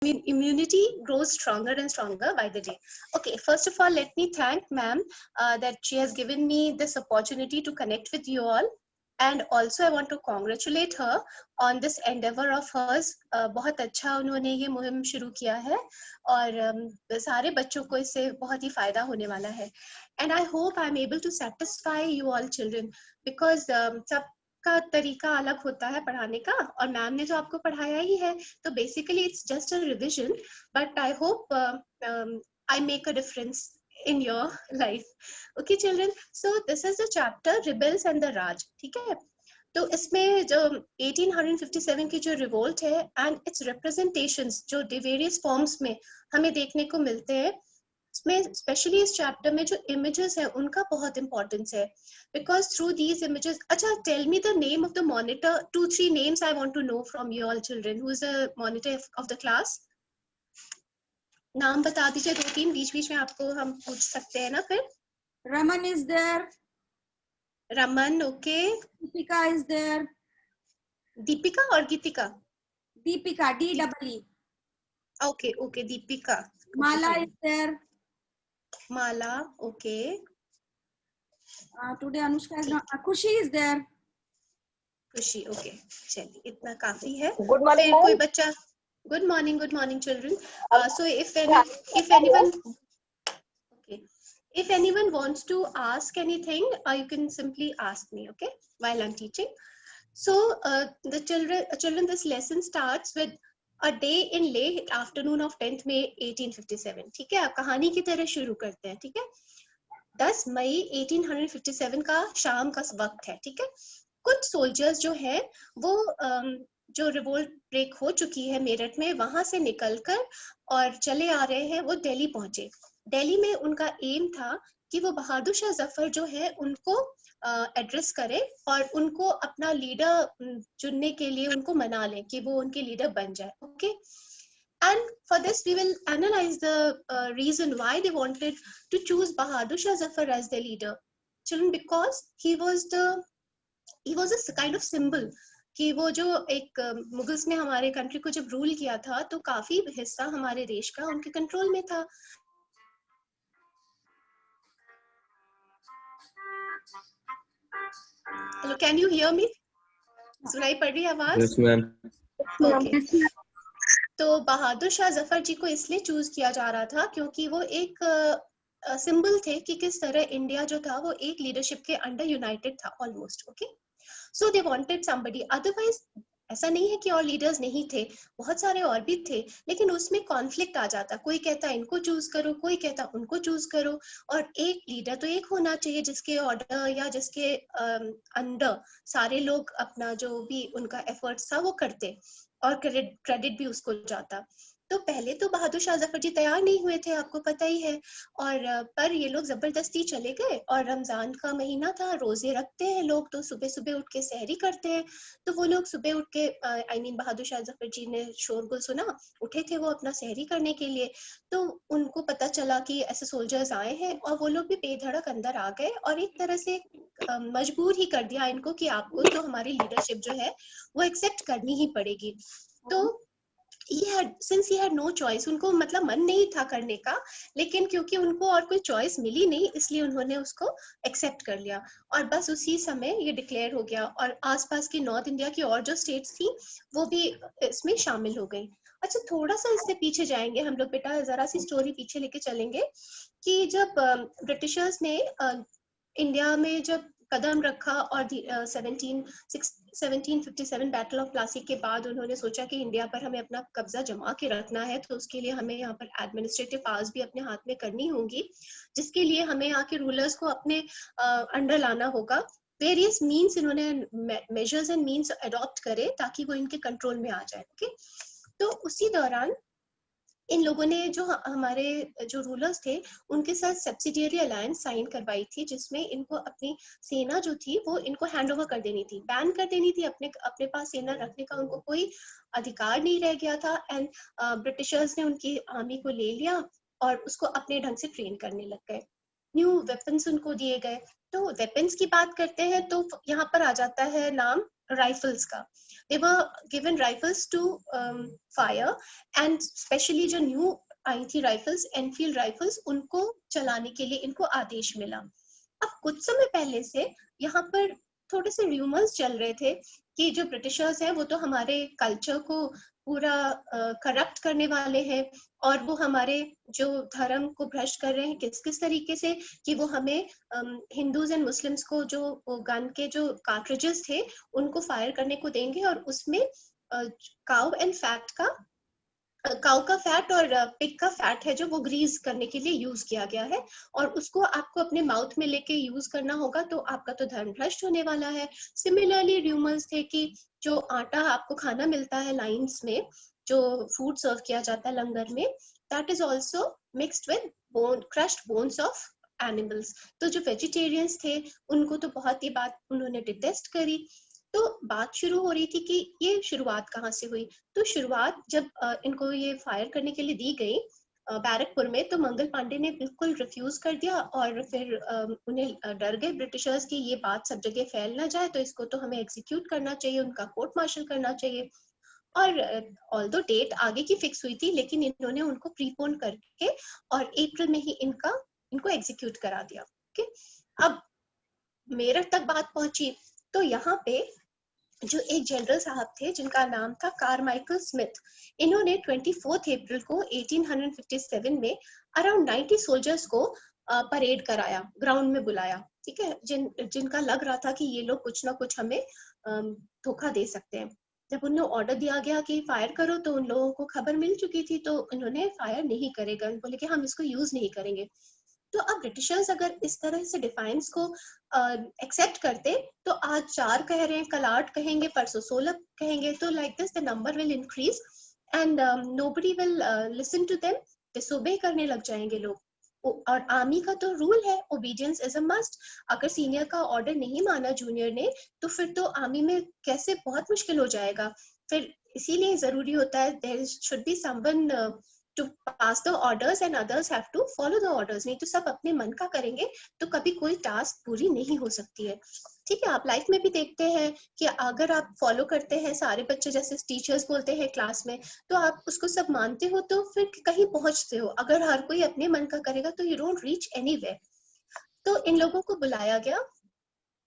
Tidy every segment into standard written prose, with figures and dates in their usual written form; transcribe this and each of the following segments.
immunity grows stronger and stronger by the day. Okay, first of all, let me thank ma'am that she has given me this opportunity to connect with you all. And also I want to congratulate her on this endeavor of hers. बहुत अच्छा उन्होंने ये मुहिम शुरू किया है और सारे बच्चों को इससे बहुत ही फायदा होने वाला है. And I hope I am able to satisfy you all children because सब का तरीका अलग होता है पढ़ाने का और मैम ने जो आपको पढ़ाया ही है तो basically it's just a revision but I hope I make a difference in your life. Okay children, so this is the chapter rebels and the raj. ठीक है, तो इसमें जो 1857 की जो रिवोल्ट है एंड इट्स रिप्रेजेंटेशंस जो वेरियस फॉर्म्स में हमें देखने को मिलते हैं, इसमें स्पेशली इस चैप्टर में जो इमेजेस है उनका बहुत इंपॉर्टेंस है बिकॉज थ्रू दीज इमेजेस. अच्छा, tell me the name of the monitor, 2-3 names I want to know from you all children. Who is the monitor of the class? नाम बता दीजिए 2-3, बीच बीच में आपको हम पूछ सकते हैं ना फिर. Raman is there. Raman, okay. Deepika is there. Deepika और गीतिका? Deepika, D-double-E. Okay okay, Deepika. Mala is there. Mala, okay. Today Anushka is not. Khushi is there. खुशी, ओके. चलिए इतना काफी है. Good morning, फिर कोई ma'am. बच्चा? Good morning children. So if anyone okay, if anyone wants to ask anything, you can simply ask me, okay, while I'm teaching. So the children, this lesson starts with a day in late afternoon of 10th May 1857. ठीक है, कहानी की तरह शुरू करते हैं. ठीक है, 10 मई 1857 का शाम का वक्त है. ठीक है, कुछ सोल्जर्स जो है वो जो रिवोल्ट ब्रेक हो चुकी है मेरठ में, वहां से निकलकर और चले आ रहे हैं, वो दिल्ली पहुंचे. दिल्ली में उनका एम था कि वो बहादुर शाह जफर जो है उनको एड्रेस करे और उनको अपना लीडर चुनने के लिए उनको मना लें कि वो उनके लीडर बन जाए. Okay, and for this we will analyze the reason why they wanted to choose Bahadur Shah Zafar as their leader. Children, because he was a kind of symbol कि वो जो एक मुगल्स ने हमारे कंट्री को जब रूल किया था तो काफी हिस्सा हमारे देश का उनके कंट्रोल में था. Hello, can you hear me? सुनाई पड़ रही है आवाज? Yes, ma'am. ओके. तो बहादुर शाह जफर जी को इसलिए चूज किया जा रहा था क्योंकि वो एक सिंबल थे कि किस तरह इंडिया जो था वो एक लीडरशिप के अंडर यूनाइटेड था almost. Okay, so they wanted somebody. Otherwise ऐसा नहीं है कि और लीडर्स नहीं थे, बहुत सारे और भी थे, लेकिन उसमें कॉन्फ्लिक्ट आ जाता. कोई कहता इनको चूज करो, कोई कहता उनको चूज करो, और एक लीडर तो एक होना चाहिए जिसके ऑर्डर या जिसके अंडर सारे लोग अपना जो भी उनका एफर्ट्स था वो करते और क्रेडिट भी उसको जाता. तो पहले तो बहादुर शाह जफर जी तैयार नहीं हुए थे, आपको पता ही है, और पर ये लोग जबरदस्ती चले गए. और रमजान का महीना था, रोजे रखते हैं लोग, तो सुबह सुबह उठ के सहरी करते हैं. तो वो लोग सुबह उठ के बहादुर शाह जफर जी ने शोरगुल सुना, उठे थे वो अपना सहरी करने के लिए. तो उनको पता चला कि ऐसे सोल्जर्स आए हैं और वो लोग भी बेधड़क अंदर आ गए और एक तरह से मजबूर ही कर दिया इनको कि आपको तो हमारी लीडरशिप जो है वो एक्सेप्ट करनी ही पड़ेगी. तो since he had no choice, उनको मतलब मन नहीं था करने का, लेकिन क्योंकि उनको और कोई चॉइस मिली नहीं इसलिए उन्होंने उसको एक्सेप्ट कर लिया. और बस उसी समय ये डिक्लेयर हो गया और आसपास की नॉर्थ इंडिया की और जो स्टेट्स थी वो भी इसमें शामिल हो गई. अच्छा, थोड़ा सा इससे पीछे जाएंगे हम लोग बेटा, जरा सी स्टोरी पीछे लेके चलेंगे कि जब ब्रिटिशर्स ने इंडिया में जब कदम रखा और 1757 बैटल ऑफ प्लासी के बाद उन्होंने सोचा कि इंडिया पर हमें अपना कब्जा जमा के रखना है, तो उसके लिए हमें यहाँ पर एडमिनिस्ट्रेटिव पावर्स भी अपने हाथ में करनी होंगी, जिसके लिए हमें यहाँ के रूलर्स को अपने अंडर लाना होगा. वेरियस मीन्स इन्होंने मेजर्स एंड मीन्स अडॉप्ट करे ताकि वो इनके कंट्रोल में आ जाए. ओके, तो उसी दौरान इन लोगों ने जो हमारे जो रूलर्स थे उनके साथ सब्सिडियरी अलायंस साइन करवाई थी, जिसमें इनको अपनी सेना जो थी वो इनको हैंड ओवर कर देनी थी, बैन कर देनी थी. अपने पास सेना रखने का उनको कोई अधिकार नहीं रह गया था. एंड ब्रिटिशर्स ने उनकी आर्मी को ले लिया और उसको अपने ढंग से ट्रेन करने लग गए. न्यू वेपन्स उनको दिए गए. तो वेपन्स की बात करते हैं तो यहाँ पर आ जाता है नाम राइफल्स का. They were given rifles to fire, and specially जो न्यू आई थी राइफल्स, एनफील्ड राइफल्स, उनको चलाने के लिए इनको आदेश मिला. अब कुछ समय पहले से यहाँ पर थोड़े से र्यूमर्स चल रहे थे कि जो ब्रिटिशर्स हैं वो तो हमारे कल्चर को पूरा करप्ट करने वाले हैं, और वो हमारे जो धर्म को भ्रष्ट कर रहे हैं किस किस तरीके से, कि वो हमें हिंदूज एंड मुस्लिम्स को जो गन के जो कार्ट्रिजेस थे उनको फायर करने को देंगे, और उसमें काउ एंड फैट का काउ का फैट और पिग का फैट है जो वो ग्रीस करने के लिए यूज किया गया है, और उसको आपको अपने माउथ में लेके यूज करना होगा, तो आपका तो धर्म भ्रष्ट होने वाला है. सिमिलरली र्यूमर्स थे कि जो आटा आपको खाना मिलता है लाइन्स में, जो फूड सर्व किया जाता है लंगर में, that is also mixed with crushed bones of animals. तो जो वेजिटेरियंस थे उनको तो बहुत ही बात उन्होंने डिटेस्ट करी. तो बात शुरू हो रही थी कि ये शुरुआत कहाँ से हुई. तो शुरुआत जब इनको ये फायर करने के लिए दी गई बैरकपुर में, तो मंगल पांडे ने बिल्कुल रिफ्यूज कर दिया, और फिर उन्हें डर गए ब्रिटिशर्स की ये बात सब जगह फैल ना जाए, तो इसको तो हमें एग्जीक्यूट करना चाहिए, उनका कोर्ट मार्शल करना चाहिए. और ऑल्दो डेट आगे की फिक्स हुई थी, लेकिन इन्होंने उनको प्रीपोन करके और अप्रैल में ही इनको एग्जीक्यूट करा दिया. ओके, अब मेरठ तक बात पहुंची. तो यहाँ पे जो एक जनरल साहब थे जिनका नाम था कारमाइकल स्मिथ, इन्होंने 24 अप्रैल को 1857 में अराउंड 90 सोल्जर्स को परेड कराया, ग्राउंड में बुलाया. ठीक है, जिनका लग रहा था कि ये लोग कुछ ना कुछ हमें धोखा दे सकते हैं. जब उन्हें ऑर्डर दिया गया कि फायर करो, तो उन लोगों को खबर मिल चुकी थी, तो इन्होंने फायर नहीं करेगा, बोले कि हम इसको यूज नहीं करेंगे. तो अब ब्रिटिशर्स अगर इस तरह से डिफाइंस को एक्सेप्ट करते, तो आज 4 कह रहे हैं, कल 8 कहेंगे, परसों 16 कहेंगे, तो like this the number will increase and nobody will listen to them. Disobey करने लग जाएंगे लोग. और आर्मी का तो रूल है, ओबीडियंस इज अ मस्ट. अगर सीनियर का ऑर्डर नहीं माना जूनियर ने, तो फिर तो आर्मी में कैसे बहुत मुश्किल हो जाएगा. फिर इसीलिए जरूरी होता है there should be someone to pass the orders and others have to follow the orders. नहीं तो सब अपने मन का करेंगे तो कभी कोई टास्क पूरी नहीं हो सकती है. ठीक है, आप लाइफ में भी देखते हैं कि अगर आप फॉलो करते हैं, सारे बच्चे जैसे टीचर्स बोलते हैं क्लास में, तो आप उसको सब मानते हो, तो फिर कहीं पहुंचते हो. अगर हर कोई अपने मन का करेगा तो यू डोंट रीच एनीवेयर. तो इन लोगों को बुलाया गया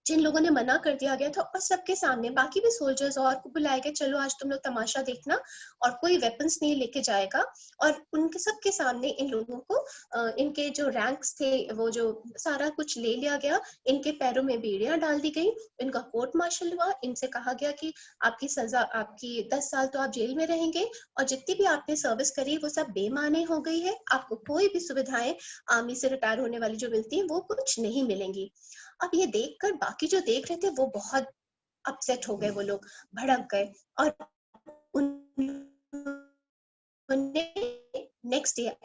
जिन लोगों ने मना कर दिया गया था, और सबके सामने बाकी भी सोल्जर्स और को बुलाया गया, चलो आज तुम लोग तमाशा देखना, और कोई वेपन्स नहीं लेके जाएगा. और उनके सबके सामने इन लोगों को इनके जो रैंक्स थे वो जो सारा कुछ ले लिया गया, इनके पैरों में बेड़ियां डाल दी गई, इनका कोर्ट मार्शल हुआ, इनसे कहा गया कि आपकी सजा, आपकी 10 साल तो आप जेल में रहेंगे, और जितनी भी आपने सर्विस करी वो सब बेमाने हो गई है, आपको कोई भी सुविधाएं आर्मी से रिटायर होने वाली जो मिलती है वो कुछ नहीं मिलेंगी. अब ये देखकर बाकी जो देख रहे थे वो बहुत अपसेट हो गए, वो लोग भड़क गए, और उन्होंने नेक्स्ट डे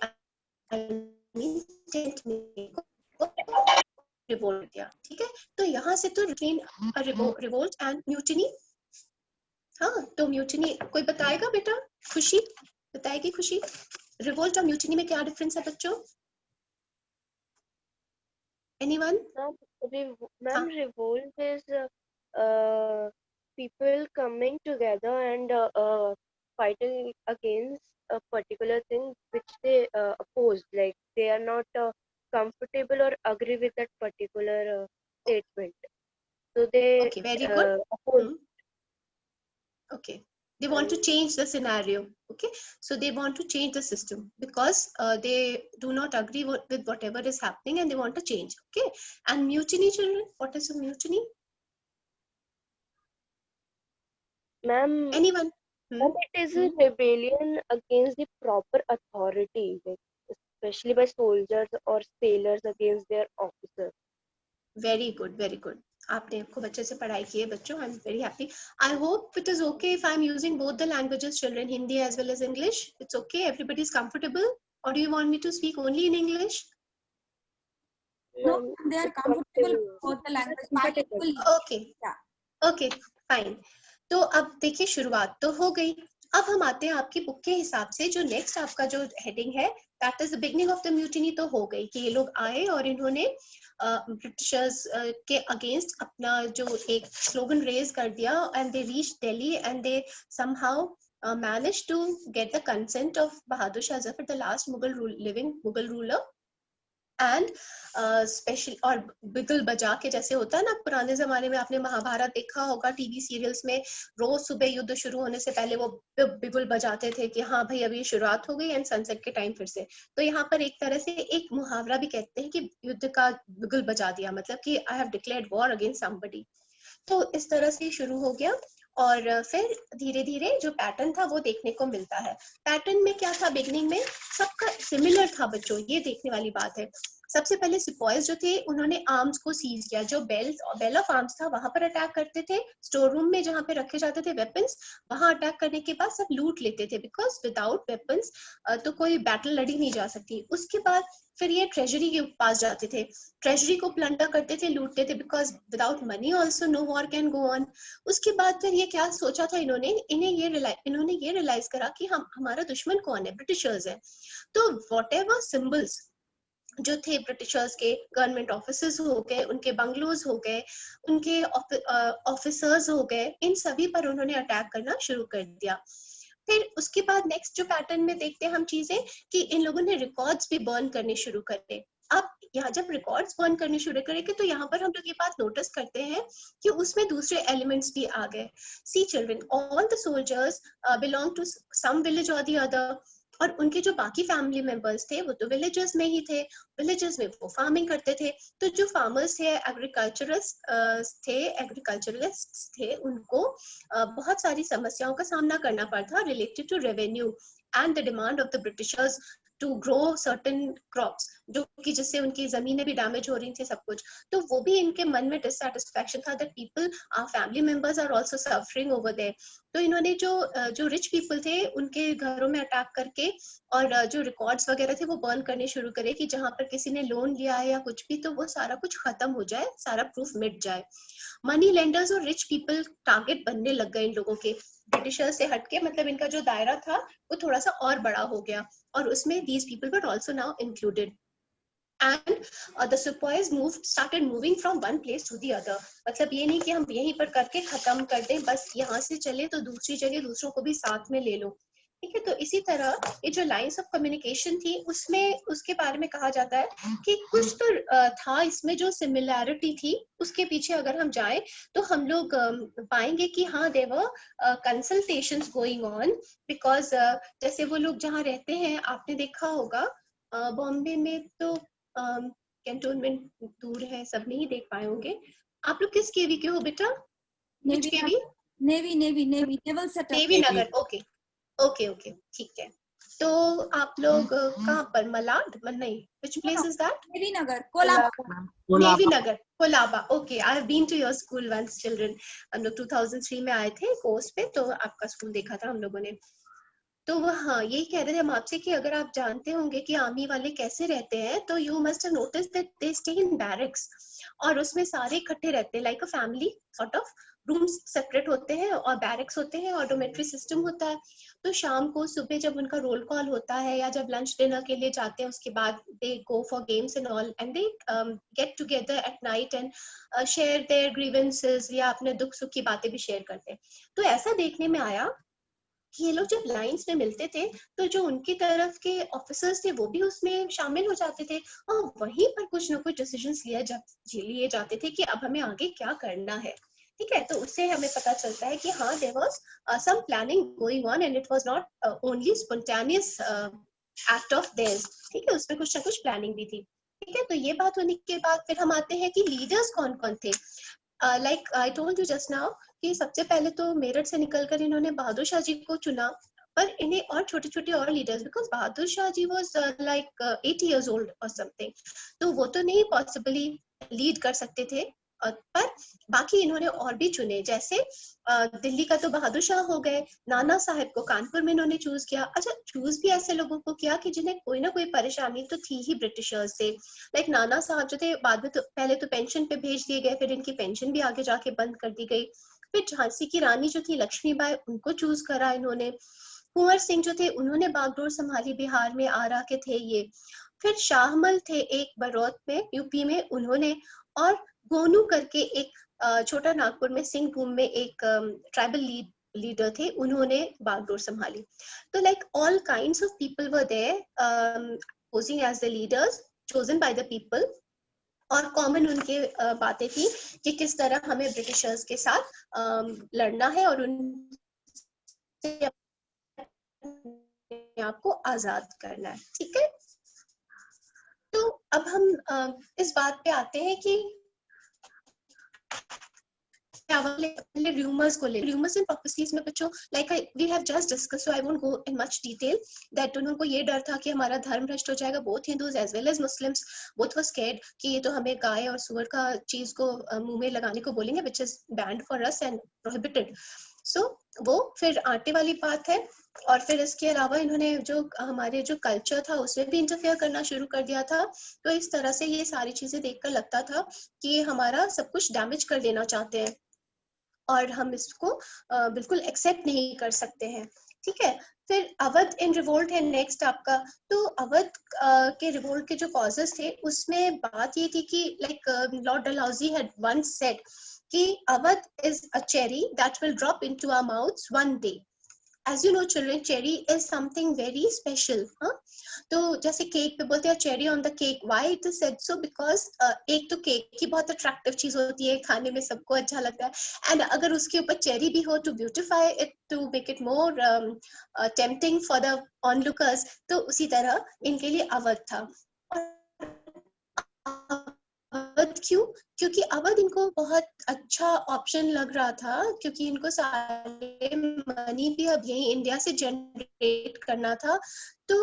रिवोल्ट दिया. ठीक है, तो यहाँ से तो रिवोल्ट एंड म्यूटिनी. हाँ, तो म्यूटिनी कोई बताएगा बेटा? खुशी बताएगी. खुशी, रिवोल्ट और म्यूटिनी में क्या डिफरेंस है बच्चों? Anyone? Ma'am, revolt is people coming together and fighting against a particular thing which they oppose. Like they are not comfortable or agree with that particular statement. So they Okay, very good. oppose. Okay, they want to change the scenario. Okay, so they want to change the system because they do not agree with whatever is happening and they want to change. Okay, and mutiny, children, what is a mutiny? Ma'am, Anyone? it is a rebellion against the proper authority, like, especially by soldiers or sailors against their officers. Very good, very good. आपने खूब अच्छे से पढ़ाई की है बच्चों. I'm very happy. I hope it is okay if I'm using both the languages, children, Hindi as well as English. It's okay. Everybody is comfortable. Or do you want me to speak only in English? No, they are comfortable with both the language. Okay. Yeah. Okay, fine. तो अब देखिए शुरुआत तो हो गई. अब हम आते हैं आपकी बुक के हिसाब से, जो नेक्स्ट आपका जो हेडिंग है, that is the beginning of the mutiny, तो हो गई कि ये लोग आए और इन्होंने ब्रिटिशर्स के अगेंस्ट अपना जो एक स्लोगन रेज कर दिया, and they reach Delhi and they somehow managed to get the consent of Bahadur Shah Zafar, the last living Mughal ruler. And special और बिगुल बजा के, जैसे होता है ना पुराने जमाने में, आपने महाभारत देखा होगा टीवी सीरियल्स में, रोज सुबह युद्ध शुरू होने से पहले वो बिगुल बजाते थे कि हाँ भाई अभी शुरुआत हो गई एंड सनसेट के टाइम फिर से। तो यहाँ पर एक तरह से एक मुहावरा भी कहते हैं कि युद्ध का बिगुल बजा दिया, मतलब कि I have declared war against somebody. तो इस तरह से शुरू हो गया और फिर धीरे धीरे जो पैटर्न था वो देखने को मिलता है। पैटर्न में क्या था, बिगनिंग में सबका सिमिलर था बच्चों, ये देखने वाली बात है। सबसे पहले सिपॉयज जो थे उन्होंने आर्म्स को सीज किया, जो बेल ऑफ आर्म्स था वहां पर अटैक करते थे, स्टोर रूम में जहां पे रखे जाते थे वेपन्स वहां अटैक करने के बाद सब लूट लेते थे, बिकॉज विदाउट वेपन्स तो कोई बैटल लड़ी नहीं जा सकती। उसके बाद फिर ये ट्रेजरी के पास जाते थे, ट्रेजरी को प्लंडर करते थे, लूटते थे, because without money also no war can go on. उसके बाद फिर ये क्या सोचा था इन्होंने, इन्होंने ये रियलाइज करा कि हमारा दुश्मन कौन है, ब्रिटिशर्स है। तो वॉट एवर सिंबल्स जो थे ब्रिटिशर्स के, गवर्नमेंट ऑफिसर्स हो गए, उनके बंगलोज हो गए, उनके ऑफिसर्स हो गए, इन सभी पर उन्होंने अटैक करना शुरू कर दिया। फिर उसके बाद नेक्स्ट जो पैटर्न में देखते हैं हम चीजें, कि इन लोगों ने रिकॉर्ड्स भी बर्न करने शुरू करे। अब यहाँ जब रिकॉर्ड्स बर्न करने शुरू करेंगे तो यहाँ पर हम लोग ये बात नोटिस करते हैं कि उसमें दूसरे एलिमेंट्स भी आ गए। See children, all the soldiers belong to some village और द अदर, और उनके जो बाकी फैमिली मेंबर्स थे वो तो विलेजेस में ही थे, विलेजेस में वो फार्मिंग करते थे। तो जो फार्मर्स थे, एग्रीकल्चरलिस्ट थे, उनको बहुत सारी समस्याओं का सामना करना पड़ता related to revenue and the demand of the Britishers to grow certain crops, जो कि जिससे उनकी जमीनें भी डैमेज हो रही थी, सब कुछ। तो वो भी इनके मन में डिससैटिस्फैक्शन था that people, our family members are also suffering over there. तो इन्होंने जो रिच पीपल थे उनके घरों में अटैक करके और जो रिकॉर्ड्स वगैरह थे वो बर्न करने शुरू करे, कि जहां पर किसी ने लोन लिया है या कुछ भी तो वो सारा कुछ खत्म हो जाए, सारा प्रूफ मिट जाए। मनी लेंडर्स और रिच पीपल टारगेट बनने लग गए इन लोगों के, ब्रिटिशर्स से हटके, मतलब इनका जो दायरा था वो थोड़ा सा और बड़ा हो गया, और उसमें these people were also now included. And the sepoys started moving from one place to the other, मतलब ये नहीं कि हम यहीं पर करके खत्म कर दें, बस यहाँ से चले तो दूसरी जगह दूसरों को भी साथ में ले लो, ठीक है। तो इसी तरह ये जो लाइंस ऑफ कम्युनिकेशन थी उसमें उसके बारे में कहा जाता है कि कुछ तो था इसमें जो सिमिलैरिटी थी, उसके पीछे अगर हम जाएं तो हम लोग पाएंगे कि हाँ there were consultations going on, because जैसे वो लोग जहाँ रहते हैं, आपने देखा होगा बॉम्बे में तो कैंटोनमेंट दूर है, सब नहीं देख पाए होंगे। आप लोग किस केवी के हो बेटा? नेवी नेवल सेटअप, नेवी नगर, ओके ओके ओके, ठीक है। तो आप लोग कहाँ पर, मलाड नहीं, which place is that? Navy Nagar, Colaba. Navy Nagar, Colaba, okay. I have been to your school once children. हम लोग 2003 में आए थे कोर्स पे, तो आपका स्कूल देखा था हम लोगों ने। तो वो हाँ यही कह रहे थे हम आपसे कि अगर आप जानते होंगे कि आर्मी वाले कैसे रहते हैं, तो you must have notice that they stay in barracks, और उसमें सारे इकट्ठे रहते हैं, like a family sort of. Rooms separate होते हैं और बैरक्स होते हैं और डोमेट्री सिस्टम होता है। तो शाम को, सुबह जब उनका रोल कॉल होता है या जब लंच डिनर के लिए जाते हैं, उसके बाद they go for games and all, and they get together at night and share their grievances, या अपने दुख सुख की बातें भी शेयर करते हैं। तो ऐसा देखने में आया कि ये लोग जब लाइंस में मिलते थे तो जो उनकी तरफ के ऑफिसर्स थे वो भी उसमें शामिल हो जाते थे, और वहीं पर कुछ ना कुछ डिसीजंस लिए जाते थे कि अब हमें आगे क्या करना है, ठीक है। तो उससे हमें पता चलता है कि हाँ there was some planning going on and it was not only spontaneous act of theirs, ठीक है, उसमें कुछ ना कुछ प्लानिंग भी थी, ठीक है। तो ये बात होने के बाद फिर हम आते हैं कि लीडर्स कौन कौन थे। Like I told you just now कि सबसे पहले तो मेरठ से निकलकर इन्होंने बहादुर शाह जी को चुना, पर इन्हें और छोटे छोटे और leaders, because Bahadur Shah ji was like 80 years old और समथिंग, तो वो तो नहीं पॉसिबली लीड कर सकते थे, पर बाकी इन्होंने और भी चुने, जैसे दिल्ली का तो बहादुर शाह हो गए, नाना साहब को कानपुर में इन्होंने चूज किया। अच्छा, चूज भी ऐसे लोगों को किया कि जिन्हें कोई ना कोई परेशानी तो थी ही ब्रिटिशर्स से। लाइक नाना साहब जो थे बाद में तो पहले तो पेंशन पे भेज दिए गए, फिर इनकी पेंशन भी आगे जाके बंद कर दी गई। फिर झांसी की रानी जो थी लक्ष्मीबाई, उनको चूज करा इन्होंने। कुंवर सिंह जो थे उन्होंने बागडोर संभाली, बिहार में आरा के थे ये। फिर शाहमल थे एक बरौत में यूपी में, उन्होंने, और गोनू करके एक छोटा नागपुर में सिंहभूम में एक ट्राइबल लीडर थे, उन्होंने बागडोर संभाली। तो like all kinds of people were there posing as the leaders chosen by the people, और कॉमन उनके बातें थी कि किस तरह हमें ब्रिटिशर्स के साथ लड़ना है और उनसे आपको आजाद करना है। ठीक है, तो अब हम इस बात पे आते हैं कि rumors and prophecies में बच्चों, like we have just discussed, so I won't go in much detail, that उनको ये डर था कि हमारा धर्म भ्रष्ट हो जाएगा। both Hindus as well as Muslims both were scared कि ये तो हमें गाय और सुअर का चीज को मुंह में लगाने को बोलेंगे, which is banned for us and prohibited. So वो फिर आटे वाली बात है। और फिर इसके अलावा इन्होंने जो हमारे जो कल्चर था उसमें भी इंटरफेयर करना शुरू कर दिया था। तो इस तरह से ये सारी चीजें देखकर लगता था कि ये हमारा सब कुछ डैमेज कर देना चाहते हैं और हम इसको बिल्कुल एक्सेप्ट नहीं कर सकते हैं। ठीक है, फिर अवध इन रिवोल्ट है नेक्स्ट आपका। तो अवध के रिवोल्ट के जो कॉजेस थे उसमें बात ये थी कि like Lord Dalhousie had once said कि Awadh is a cherry that will drop into our mouths one day. As you know children, cherry is something very special, हाँ? तो जैसे केक पे बोलते हैं cherry on the cake, why it is said so, because एक तो cake की बहुत अट्रैक्टिव चीज होती है, खाने में सबको अच्छा लगता है, एंड अगर उसके ऊपर चेरी भी हो to beautify it, to make it more tempting for the onlookers, तो उसी तरह इनके लिए अवध था। अवध क्यों? क्योंकि अवध इनको बहुत अच्छा ऑप्शन लग रहा था, क्योंकि इनको सारे मनी भी अब यही इंडिया से जनरेट करना था, तो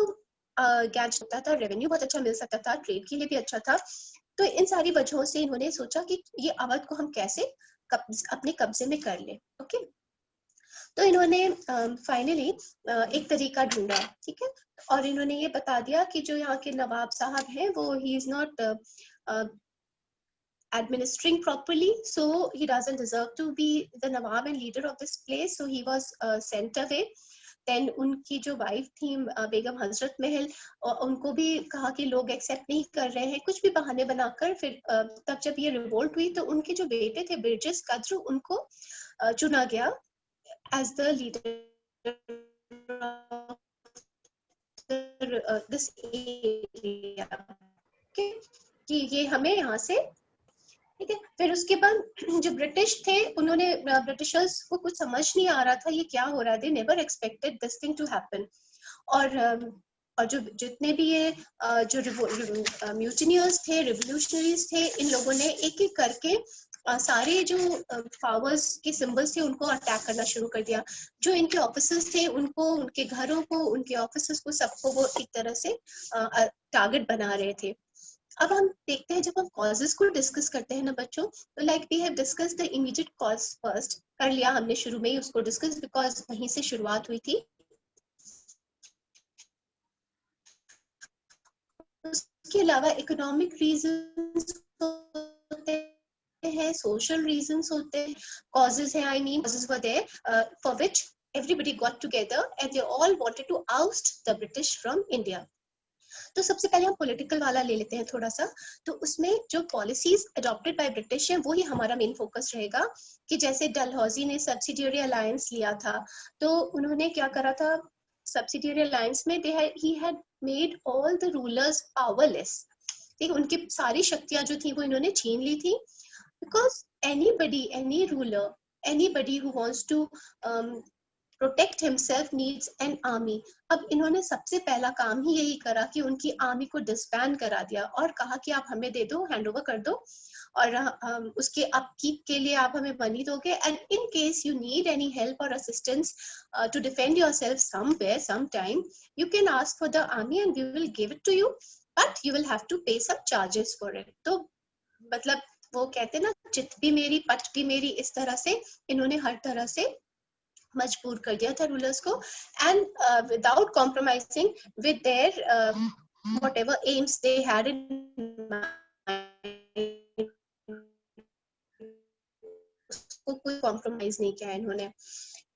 गैज होता था, रेवेन्यू बहुत अच्छा मिल सकता था, ट्रेड के लिए भी अच्छा था। तो इन सारी वजहों से इन्होंने सोचा कि ये अवध को हम कैसे अपने कब्जे में कर ले। ओके, तो इन्होंने फाइनली एक तरीका ढूंढा। ठीक है, और इन्होंने ये बता दिया कि जो यहाँ के नवाब साहब हैं वो he is not administering properly, so he doesn't deserve to be the nawab and leader of this place, so he was sent away. Then उनकी जो वाइफ थी बेगम हजरत महल, उनको भी कहा कि लोग एक्सेप्ट नहीं कर रहे हैं, कुछ भी बहाने बनाकर। फिर तब जब ये रिवोल्ट हुई तो उनके जो बेटे थे बिरजिस कद्र, उनको चुना गया as the leader this area, कि ये हमें यहाँ से। ठीक है, फिर उसके बाद जो ब्रिटिश थे उन्होंने, ब्रिटिशर्स को कुछ समझ नहीं आ रहा था ये क्या हो रहा है, they never expected this thing to happen. और जो जितने भी ये जो म्यूटिनियर्स थे, रिवोल्यूशनरीज थे, इन लोगों ने एक एक करके सारे जो पावर्स के सिंबल्स थे उनको अटैक करना शुरू कर दिया। जो इनके ऑफिसर्स थे उनको, उनके घरों को, उनके ऑफिसर्स को, सबको वो एक तरह से टारगेट बना रहे थे। अब हम देखते हैं, जब हम कॉजेस को डिस्कस करते हैं ना बच्चों, तो like we have discuss the immediate cause first, कर लिया हमने शुरू में ही उसको डिस्कस, बिकॉज वहीं से शुरुआत हुई थी। उसके अलावा इकोनॉमिक रीजंस होते हैं, सोशल रीजंस होते हैं, कॉजेस हैं, I mean causes were there for which everybody got together and they all wanted to oust the British from India. तो सबसे पहले हम पॉलिटिकल वाला ले लेते हैं थोड़ा सा। तो उसमें जो पॉलिसीज अडॉप्टेड बाय ब्रिटिश है वो ही हमारा मेन फोकस रहेगा। कि जैसे डलहौजी ने सब्सिडियरी अलायंस लिया था, तो उन्होंने क्या करा था, सब्सिडियरी अलायंस में he had made all the rulers powerless। ठीक, उनकी सारी शक्तियां जो थी वो इन्होंने छीन ली थी। Because anybody, any ruler, anybody who wants to protect himself needs an army. अब इन्होंने सबसे पहला काम ही यही करा कि उनकी आर्मी को डिसबैंड करा दिया और कहा कि आप हमें दे दो, हैंड ओवर कर दो, और उसके अपकीप के लिए आप हमें मनी दोगे, and in case you need any help और assistance to defend yourself somewhere sometime, you can ask for the army and we will give it to you, but you will have to pay some charges for it. तो मतलब वो कहते हैं ना, चित भी मेरी पट भी मेरी, इस तरह से इन्होंने हर तरह से मजबूर कर दिया था रूलर्स को, and without compromising with their whatever aims they had in mind, उसको कोई कॉम्प्रोमाइज नहीं किया इन्होंने।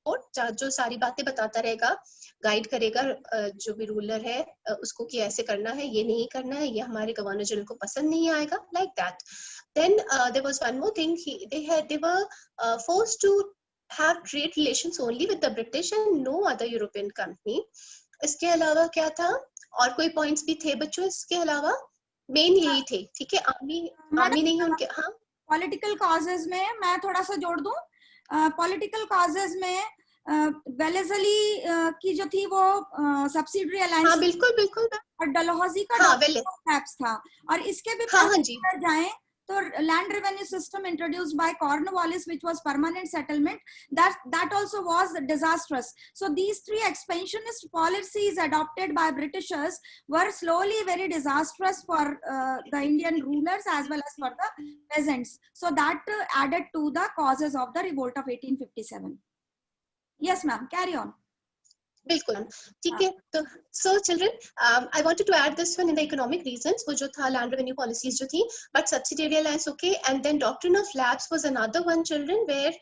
और जो सारी बातें बताता रहेगा, गाइड करेगा जो भी रूलर है उसको कि ऐसे करना है, ये नहीं करना है, ये हमारे गवर्नर जनरल को पसंद नहीं आएगा, like that. Then there was one more thing. They were forced to have trade relations only with the British and no other European company. इसके अलावा क्या था, और कोई पॉइंट्स भी थे बच्चों इसके अलावा? मेन यही थे, ठीक है। आर्मी नहीं उनके। हाँ, पॉलिटिकल कॉजेज में मैं थोड़ा सा जोड़ दूं। पॉलिटिकल कॉजेज में वेलेजली की जो थी वो सब्सिडरी अलायंस, हाँ बिल्कुल बिल्कुल, और डलहौजी का हाँ डॉक्टर्स था। और इसके भी हाँ जी, जाएं तो land revenue system introduced by Cornwallis which was permanent settlement, that also was disastrous. So these three expansionist policies adopted by Britishers were slowly very disastrous for the Indian rulers as well as for the peasants. So that added to the causes of the revolt of 1857. Yes ma'am, carry on. बिल्कुल, ठीक है। तो so children, I wanted to add this one in the economic reasons, वो जो था land revenue policies जो थी, but subsidiary alliance okay, and then doctrine of lapse was another one children, where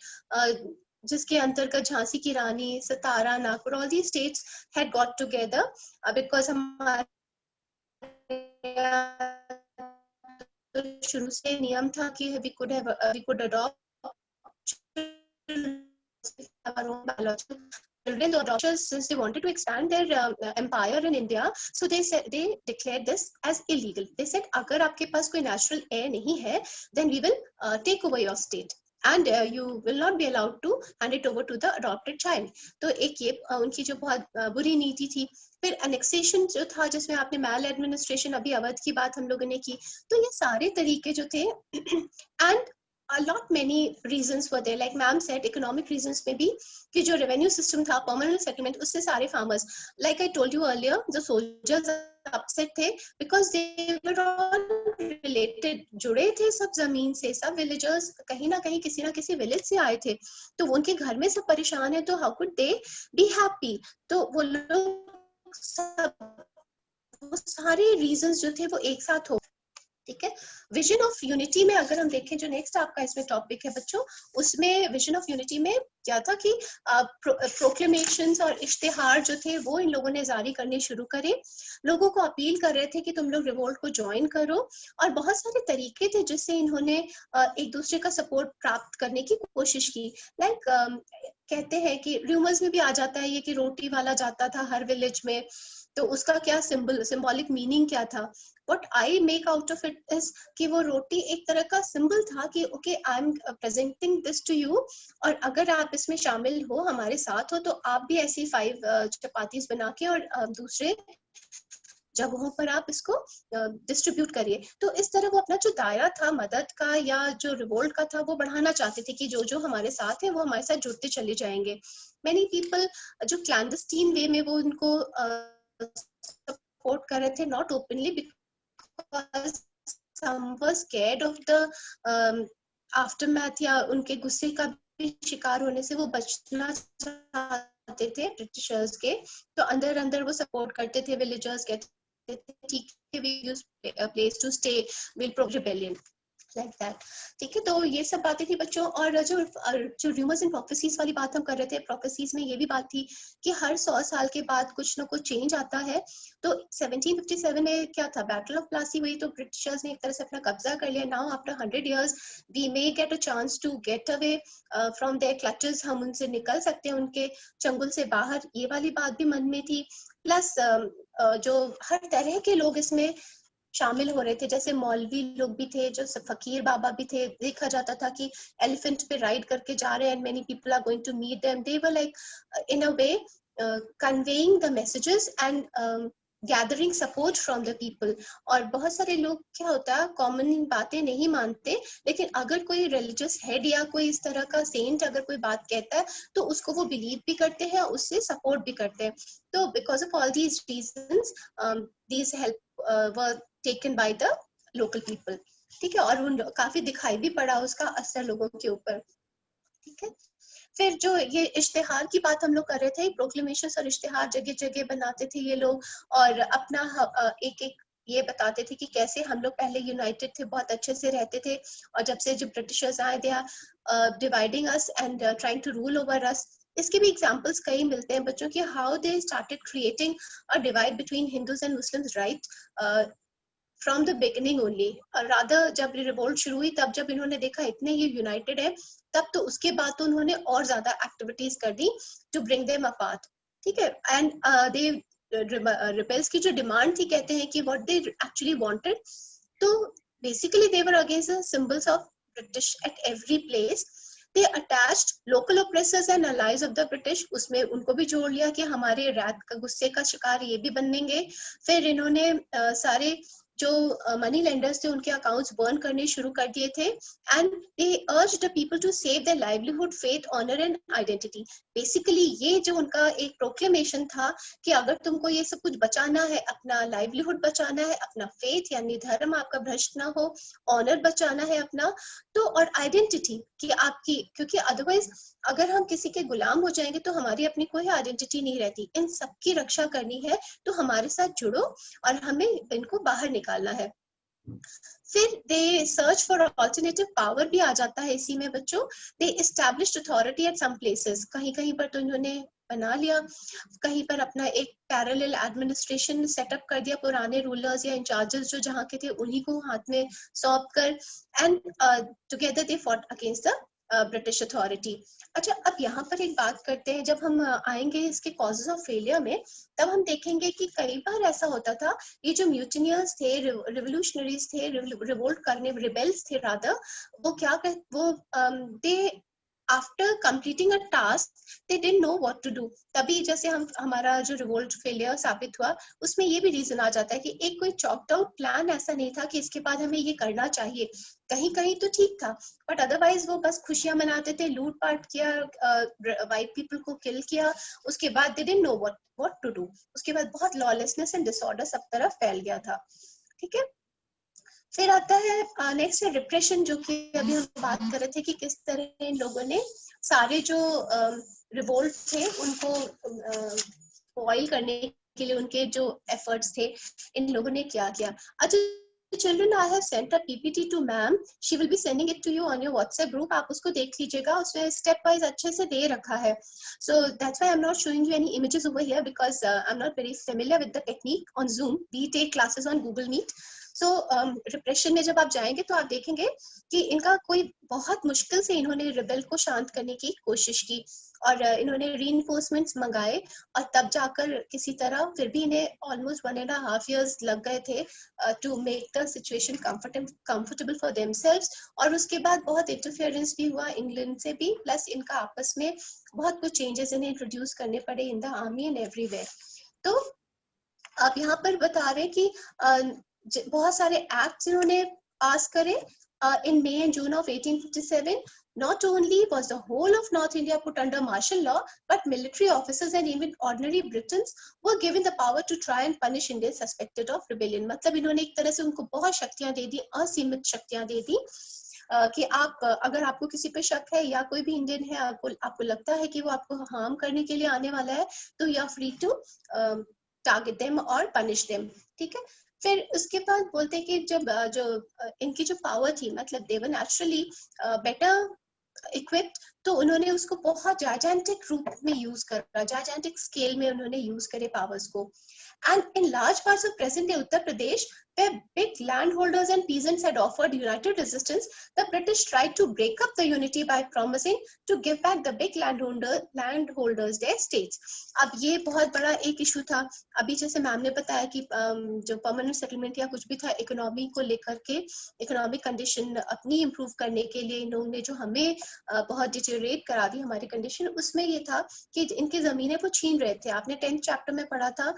जिसके अंतर्गत झांसी की रानी, Satara, Nagpur, all the states had got together because हमारे शुरू से नियम था कि we could adopt our own biological children or doctors, since they wanted to expand their empire in India, so they declared this as illegal. They said अगर आपके पास कोई natural heir नहीं है, then we will take over your state and you will not be allowed to hand it over to the adopted child. तो एक ये उनकी जो बहुत बुरी नीति थी। फिर annexation जो था, जिसमें आपने मैल एडमिनिस्ट्रेशन, अभी अवध की बात हम लोगों ने की, तो ये सारे तरीके जो थे and a lot many reasons were there, like ma'am said, economic reasons में भी कि जो revenue system था, permanent settlement, उससे सारे farmers, like I told you earlier, the soldiers upset थे because they were all related, जुड़े थे सब जमीन से, सब villagers कहीं ना कहीं किसी ना किसी village से आए थे, तो उनके घर में सब परेशान है, तो how could they be happy? तो वो लोग सब, वो सारे reasons जो थे वो एक साथ हो, ठीक है। विजन ऑफ यूनिटी में अगर हम देखें, जो नेक्स्ट आपका इसमें टॉपिक है बच्चों, उसमें विजन ऑफ यूनिटी में क्या था कि प्रोक्लेमेशंस और इश्तिहार जो थे वो इन लोगों ने जारी करने शुरू करे, लोगों को अपील कर रहे थे कि तुम लोग रिवोल्ट को ज्वाइन करो, और बहुत सारे तरीके थे जिससे इन्होंने एक दूसरे का सपोर्ट प्राप्त करने की कोशिश की। लाइक कहते हैं कि रूमर्स में भी आ जाता है ये कि रोटी वाला जाता था हर विलेज में, तो उसका क्या सिंबॉलिक मीनिंग क्या था? What I make out of it is कि वो रोटी एक तरह का सिंबल था कि okay I am presenting this to you, और अगर आप इसमें शामिल हो, हमारे साथ हो, तो आप भी ऐसी 5 चपातीज बना के और दूसरे जगहों पर आप इसको डिस्ट्रीब्यूट करिए। तो इस तरह वो अपना जो दायरा था मदद का या जो रिवोल्ट का था वो बढ़ाना चाहते थे कि जो जो हमारे साथ है वो हमारे साथ जुड़ते चले जाएंगे। मैनी पीपल जो क्लैंडस्टीन वे में वो उनको सपोर्ट कर रहे थे, not openly, because some were scared of the aftermath या उनके गुस्से का भी शिकार होने से वो बचना चाहते थे ब्रिटिशर्स के, तो अंदर अंदर वो सपोर्ट करते थे। विलेजर्स कहते थे ठीक है, we use a place to stay, we'll pro rebellion, like that, ठीक है। तो ये सब बातें थी बच्चों। और जो रूमर्स एंड प्रोफेसीज वाली बात हम कर रहे थे, प्रोफेसीज में ये भी बात थी कि हर 100 साल के बाद कुछ ना कुछ चेंज आता है। तो 1757 में क्या था, बैटल ऑफ प्लासी हुई, तो ब्रिटिशर्स ने एक तरह से अपना कब्जा कर लिया। Now after 100 years we may get a chance to get away from their clutches, हम उनसे निकल सकते हैं, उनके चंगुल से बाहर, ये वाली बात भी मन में थी। प्लस जो हर तरह के लोग इसमें शामिल हो रहे थे, जैसे मौलवी लोग भी थे, जो फकीर बाबा भी थे, देखा जाता था कि एलिफेंट पे राइड करके जा रहे हैं, and many people are going to meet them, they were like in a way conveying the messages and gathering support from the people. और बहुत सारे लोग क्या होता है, कॉमन बातें नहीं मानते, लेकिन अगर कोई रिलीजियस हेड या कोई इस तरह का सेंट अगर कोई बात कहता है तो उसको वो बिलीव भी करते हैं, उससे सपोर्ट भी करते हैं। तो because of all these reasons these help were taken by the local people, ठीक है। और उन काफी दिखाई भी पड़ा उसका असर लोगों के ऊपर, ठीक है। फिर जो ये इश्तिहार की बात हम लोग कर रहे थे, प्रोक्लेमेशन और इश्तिहार जगह जगह बनाते थे ये लोग, और अपना एक एक ये बताते थे कि कैसे हम लोग पहले यूनाइटेड थे, बहुत अच्छे से रहते थे, और जब से जो ब्रिटिशर्स आए they are dividing us and trying to rule over us. इसके भी एग्जांपल्स कई मिलते हैं बच्चों की, how they started creating a divide between Hindus and Muslims right from the beginning only. Rather जब रिवोल्ट शुरू हुई तब जब इन्होंने देखा इतने ये यूनाइटेड है, तब तो उसके बाद तो उन्होंने और ज्यादा एक्टिविटीज कर दी टू ब्रिंग देम अपार्ट, ठीक है। एंड दे रिबेल्स की जो डिमांड थी, कहते हैं कि व्हाट दे एक्चुअली वांटेड, तो basically they were against the symbols of British at every place. they attached local oppressors and allies of the British, उसमें उनको भी जोड़ लिया कि हमारे रात का गुस्से का शिकार ये भी बनेंगे। फिर इन्होंने सारे जो मनी लेंडर्स थे उनके अकाउंट्स बर्न करने शुरू कर दिए थे, and they urged the people to save their livelihood, faith, honour and identity. Basically ये जो उनका एक प्रोक्लेमेशन था कि अगर तुमको ये सब कुछ बचाना है, अपना लाइवलीहुड बचाना है, अपना फेथ यानी धर्म आपका भ्रष्ट ना हो, ऑनर बचाना है अपना, तो और आइडेंटिटी कि आपकी, क्योंकि अदरवाइज अगर हम किसी के गुलाम हो जाएंगे तो हमारी अपनी कोई आइडेंटिटी नहीं रहती। इन सबकी रक्षा करनी है तो हमारे साथ जुड़ो और हमें इनको बाहर निकालना है। फिर they search for alternative power भी आ जाता है इसी में बच्चों। They established authority at some places, कहीं कहीं पर तो इन्होंने बना लिया, कहीं पर अपना एक पैरेलल एडमिनिस्ट्रेशन सेटअप कर दिया, पुराने रूलर्स या इंचार्जेस जो जहाँ के थे उन्हीं को हाथ में सौंप कर, and together they fought against the British authority. अच्छा, अब यहाँ पर एक बात करते हैं, जब हम आएंगे इसके कॉजेज ऑफ फेलियर में, तब हम देखेंगे कि कई बार ऐसा होता था, ये जो म्यूटिनियर्स थे, रिवोल्यूशनरीज थे, रिवोल्ट करने रिबेल्स थे रादर, वो क्या कर वो they after completing a task they didn't know what to do. तभी जैसे हम हमारा जो रिवोल्ट फेलियर साबित हुआ, उसमें ये भी रीजन आ जाता है कि एक कोई चॉक्ड आउट प्लान ऐसा नहीं था कि इसके बाद हमें ये करना चाहिए। कहीं कहीं तो ठीक था, बट अदरवाइज वो बस खुशियां मनाते थे, लूट पाट किया, वाइट पीपल को किल किया, उसके बाद they didn't know what to do. उसके बाद बहुत लॉलेसनेस एंड डिसऑर्डर सब तरफ फैल गया था, ठीक है। फिर आता है नेक्स्ट है रिप्रेशन, जो कि अभी हम बात कर रहे थे कि किस तरह इन लोगों ने सारे जो रिवोल्ट थे उनको फॉइल करने के लिए उनके जो एफर्ट्स थे, इन लोगों ने क्या किया। अच्छा children, I have sent a PPT to ma'am. She will be sending it to you on your WhatsApp group. आप उसको देख लीजिएगा, उसमें step wise अच्छे से दे रखा है. So that's why I'm not showing you any images over here because I'm not very familiar with the technique on Zoom. We take classes on Google Meet. So repression में जब आप जाएंगे तो आप देखेंगे कि इनका कोई बहुत मुश्किल से इन्होंने रिबेल को शांत करने की कोशिश की, और इन्होंने रीइंफोर्समेंट्स मंगाए, और तब जाकर किसी तरह, फिर भी इन्हें ऑलमोस्ट 1.5 years लग गए थे to make the situation comfortable for themselves. और उसके बाद बहुत इंटरफेरेंस भी हुआ इंग्लैंड से भी, प्लस इनका आपस में बहुत कुछ चेंजेस इन्हें इंट्रोड्यूस करने पड़े in the army and everywhere. तो आप यहाँ पर बता रहे कि बहुत सारे एक्ट्स इन्होंने पास करे in May and June of 1857. Not only was the whole of North India put under martial law, but military officers and even ordinary Britons were given the power to try and punish Indians suspected of rebellion. मतलब इन्होंने एक तरह से उनको बहुत शक्तियां दे दी, असीमित शक्तियां दे दी, कि आप अगर आपको किसी पे शक है या कोई भी इंडियन है, आपको लगता है कि वो आपको हार्म करने के लिए आने वाला है, तो you are free to target them और पनिश देम, ठीक है। फिर उसके बाद बोलते हैं कि जब जो इनकी जो पावर थी, मतलब दे वर नेचुरली बेटर इक्विप्ड, तो उन्होंने उसको बहुत जायजेंटिक रूप में यूज करा, जायजेंटिक स्केल में उन्होंने यूज करे पावर्स को। And in large parts of present-day Uttar Pradesh, where big landholders and peasants had offered united resistance, the British tried to break up the unity by promising to give back the big landholders their states. अब ये बहुत बड़ा एक issue था। अभी जैसे ma'am ने बताया कि जो परमानेंट सेटलमेंट या कुछ भी था, इकोनॉमी को लेकर के, इकोनॉमिक कंडीशन अपनी इम्प्रूव करने के लिए इन लोगों ने जो हमें बहुत डिटेरियोरेट करा दी हमारी कंडीशन, उसमें ये था कि इनकी जमीनें वो छीन रहे थे। आपने 10th चैप्टर में पढ़ा था,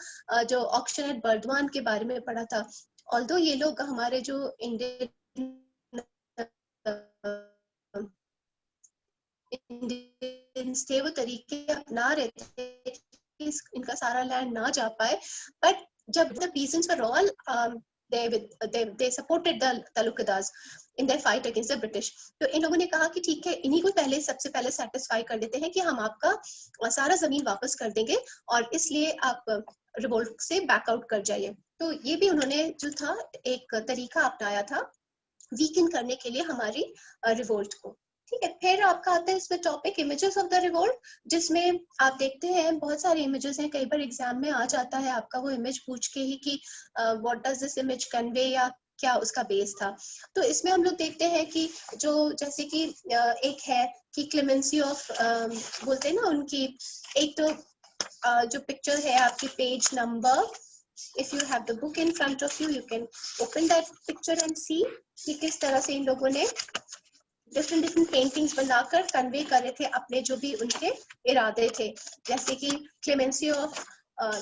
जो ऑक्शन एट बर्दवान के बारे में पढ़ा था। ऑल्दो ये लोग हमारे जो इंडियंस थे वो तरीके अपना रहे थे कि इनका सारा लैंड ना जा पाए, बट जब the peasants were all they supported the Talukadas in their fight against the British. तो इन लोगों ने कहा कि ठीक है, इन्हीं को पहले सबसे पहले सेटिस्फाई कर देते हैं कि हम आपका सारा जमीन वापस कर देंगे और इसलिए आप रिवोल्ट से बैकआउट कर जाइए। तो ये भी उन्होंने जो था एक तरीका अपनाया था वीकन करने के लिए हमारी रिवोल्ट को। ठीक है, फिर आपका आता है इसमें topic images of the revolt, जिसमें आप देखते हैं बहुत सारे इमेजेस हैं। कई बार एग्जाम में आ जाता है आपका वो इमेज पूछ के ही कि what does this image convey या क्या उसका बेस था। तो इसमें हम लोग देखते हैं कि जो जैसे कि एक है कि क्लेमेंसी ऑफ बोलते हैं ना उनकी, एक तो जो पिक्चर है आपकी page number, if you have the book in front of you, you can open that picture and see कि किस तरह से इन लोगों ने डिफरेंट पेंटिंग्स बनाकर कन्वे कर रहे थे अपने जो भी उनके इरादे थे। जैसे कि क्लेमेंसी ऑफ,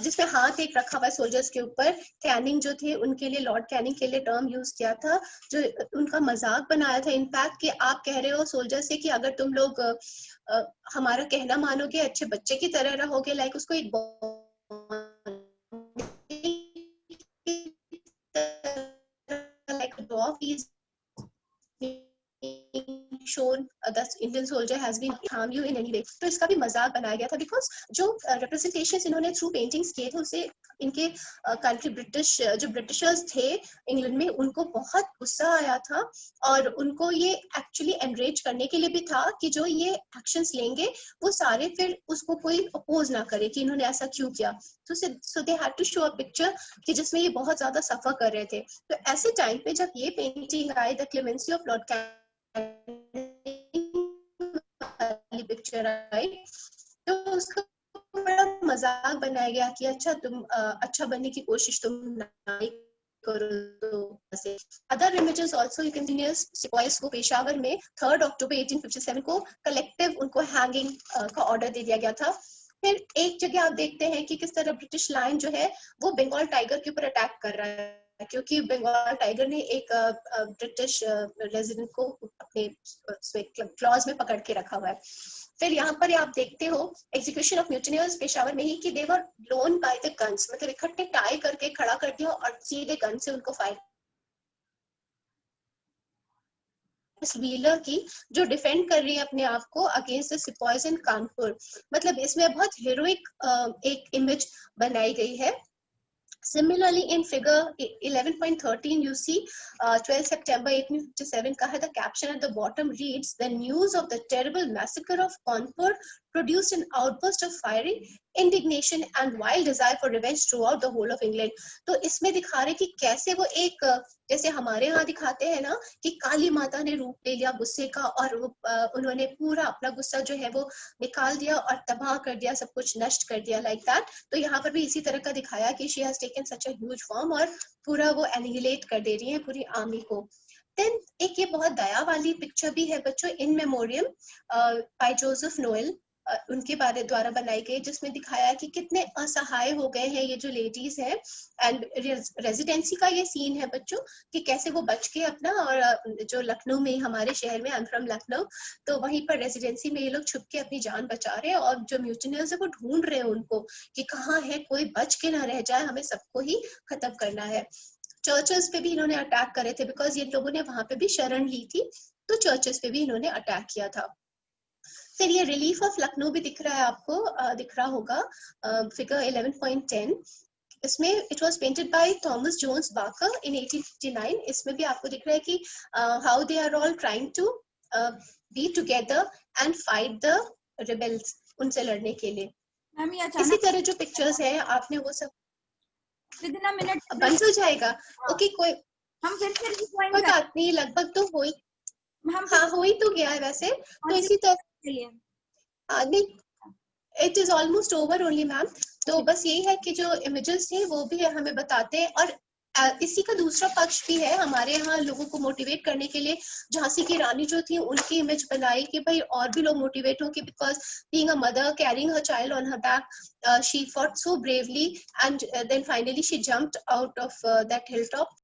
जिसमें हाथ एक रखा हुआ है सोल्जर्स के ऊपर। कैनिंग जो थे उनके लिए, लॉर्ड कैनिंग के लिए टर्म यूज किया था, जो उनका मजाक बनाया था इनफैक्ट, कि आप कह रहे हो सोल्जर से कि अगर तुम लोग हमारा कहना मानोगे, अच्छे बच्चे की तरह रहोगे, लाइक उसको एक like a dog is shown the Indian soldier has been harm you in any way। तो इसका भी मजाक बनाया गया था बिकॉज जो रिप्रेजेंटेशंस इन्होंने थ्रू पेंटिंग्स किए थे उसे इनके कंट्री ब्रिटिश जो ब्रिटिशर्स थे इंग्लैंड में उनको बहुत गुस्सा आया था और उनको ये एक्चुअली एनरेज करने के लिए भी था कि जो ये एक्शंस लेंगे वो सारे फिर उसको कोई अपोज ना करे कि इन्होंने ऐसा क्यों किया। तो so they had to show a picture कि जिसमें ये बहुत ज्यादा सफर कर रहे थे। तो ऐसे टाइम पे जब ये पेंटिंग आई the clemency of Lord picture आई तो उसका बड़ा मजाक बनाया गया कि अच्छा तुम अच्छा बनने की कोशिश तुम नहीं करो। तो other images also you can see सिपाहीज को पेशावर में 3 अक्टूबर 1857 को कलेक्टिव उनको हैंगिंग का ऑर्डर दे दिया गया था। फिर एक जगह आप देखते हैं कि किस तरह ब्रिटिश लायन जो है वो बंगाल टाइगर के ऊपर अटैक कर रहा है, क्योंकि बंगाल टाइगर ने एक ब्रिटिश रेजिडेंट को अपने क्लॉज में पकड़ के रखा हुआ है। फिर यहाँ पर आप देखते हो एग्जीक्यूशन ऑफ म्यूटिनियर्स पेशावर में ही कि दे वर ब्लोन बाय द गन्स, मतलब इकट्ठे टाई करके खड़ा कर दिया और सीधे गन से उनको फायर। व्हीलर की जो डिफेंड कर रही है अपने आप को अगेंस्ट द सिपाहीज इन कानपुर, मतलब इसमें बहुत हीरोइक एक इमेज बनाई गई है। Similarly, in figure 11.13, you see 12 September 1857 का है, the caption at the bottom reads, the news of the terrible massacre of Kanpur produced an outburst of fiery indignation and wild desire for revenge throughout the whole of England। तो इसमें दिखा रहे कि कैसे वो एक, जैसे हमारे यहाँ दिखाते हैं ना कि काली माता ने रूप ले लिया गुस्से का और वो उन्होंने पूरा अपना गुस्सा जो है वो निकाल दिया और तबाह कर दिया, सब कुछ नष्ट कर दिया, लाइक दैट। तो यहाँ पर भी इसी तरह का दिखाया कि she has taken such a huge form और पूरा वो एनिहिलेट कर दे रही है पूरी आर्मी को। देन एक ये बहुत दया वाली पिक्चर भी है बच्चों, इन मेमोरियम बाय जोसेफ नोएल, उनके बारे द्वारा बनाई गई, जिसमें दिखाया कि कितने असहाय हो गए हैं ये जो लेडीज हैं। एंड रेजिडेंसी का ये सीन है बच्चों कि कैसे वो बच के अपना, और जो लखनऊ में हमारे शहर में, आई एम फ्रॉम लखनऊ, तो वहीं पर रेजिडेंसी में ये लोग छुप के अपनी जान बचा रहे हैं और जो म्यूटिनियर्स है वो ढूंढ रहे हैं उनको कि कहाँ है, कोई बच के ना रह जाए, हमें सबको ही खत्म करना है। चर्चेस पे भी इन्होंने अटैक करे थे बिकॉज ये लोगों ने वहां पे भी शरण ली थी, तो चर्चेस पे भी इन्होंने अटैक किया था। फिर ये रिलीफ ऑफ लखनऊ भी दिख रहा है आपको, दिख रहा होगा फिगर 11.10, इसमें it was painted by Thomas Jones Barker in 1859। इसमें भी आपको दिख रहा है कि how they are all trying to be together and fight the rebels, उनसे लड़ने के लिए। इसी तरह जो पिक्चर्स है आपने वो सब विदिन अ मिनट बंद हो जाएगा। ओके कोई हम फिर कोई बात नहीं, लगभग तो हो ही, हाँ हो ही तो गया है वैसे। तो इसी तरह नहीं, it is almost over only ma'am. तो बस यही है कि जो इमेजेस थे वो भी हमें बताते हैं, और इसी का दूसरा पक्ष भी है हमारे यहाँ लोगों को मोटिवेट करने के लिए। झांसी की रानी जो थी उनकी इमेज बनाई कि भाई और भी लोग मोटिवेट हो, कि because being a mother carrying her child on her back she fought so bravely and then finally she jumped out of that hill top